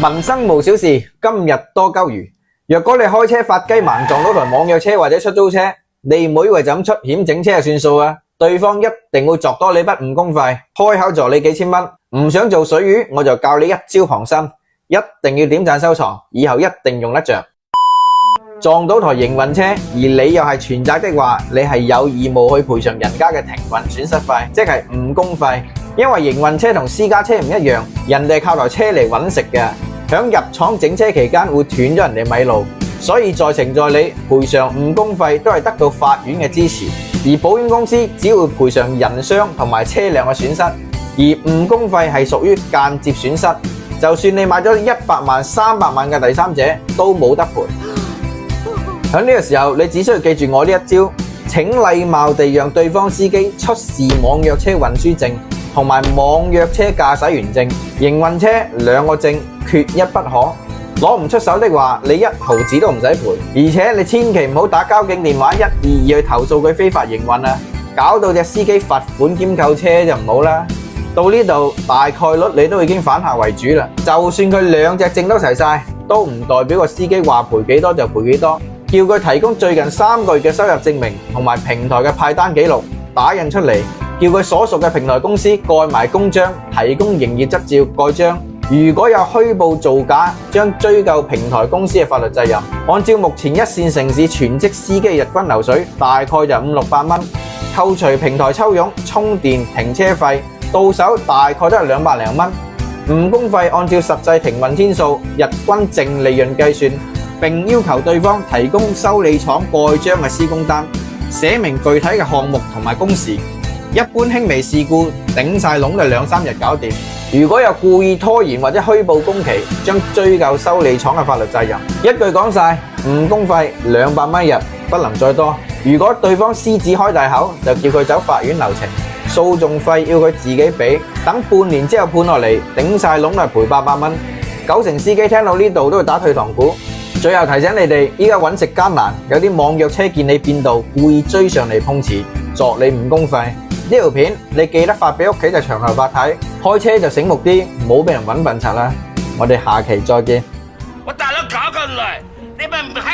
民生無小事，今日多鳩魚。若果你開車發雞盲撞到台網約車或者出租車，你唔好以為就咁出險整車就算數啊！對方一定會作多你筆誤工費，開口助你幾千蚊。唔想做水魚，我就教你一招旁身，一定要點讚收藏，以後一定用得着。撞到台營運車，而你又係全責的話，你係有義務去賠償人家嘅停運損失費，即係誤工費。因為營運車同私家車唔一樣，人哋係靠台車嚟揾食嘅，響入廠整車期間會斷咗人哋米路，所以在情在理，賠償誤工費都係得到法院嘅支持。而保險公司只會賠償人傷同埋車輛嘅損失，而誤工費係屬於間接損失，就算你買咗100萬、300萬嘅第三者都冇得賠。喺呢個時候，你只需要記住我呢一招，請禮貌地讓對方司機出示網約車運輸證同埋網約車駕駛員證，營運車兩個證缺一不可。攞唔出手的話，你1毫子都唔使賠。而且你千祈唔好打交警電話122去投訴佢非法營運啊，搞到隻司機罰款兼扣車就唔好啦。到呢度大概率你都已經反客為主啦。就算佢兩隻證都齊晒，都唔代表個司機話賠幾多就賠幾多。叫佢提供最近3個月嘅收入證明同埋平台嘅派單記錄打印出嚟，叫佢所屬嘅平台公司蓋埋公章，提供營業執照蓋章。如果有虛報造假，將追究平台公司嘅法律責任。按照目前一線城市全職司機日均流水大概就500-600蚊，扣除平台抽佣、充電、停車費，到手大概都係200零蚊。誤工費按照實際停運天數、日均淨利潤計算，並要求對方提供修理廠蓋章嘅施工單，寫明具體嘅項目同埋工時。一般輕微事故頂晒籠就2-3日搞掂。如果有故意拖延或者虛報工期，將追究修理廠嘅法律責任。一句講晒，誤工費200蚊一日，不能再多。如果對方獅子開大口，就叫佢走法院流程，訴訟費要佢自己俾。等半年之後判落嚟，頂晒籠係賠800蚊。9成司機聽到呢度都會打退堂鼓。最後提醒你哋，依家揾食艱難，有啲網約車見你變道，故意追上嚟碰瓷，作你誤工費。呢條片你記得發俾屋企就長頭髮睇，開車就醒目啲，唔好俾人揾笨賊啦。我哋下期再見。我大佬搞咁耐，你咪唔係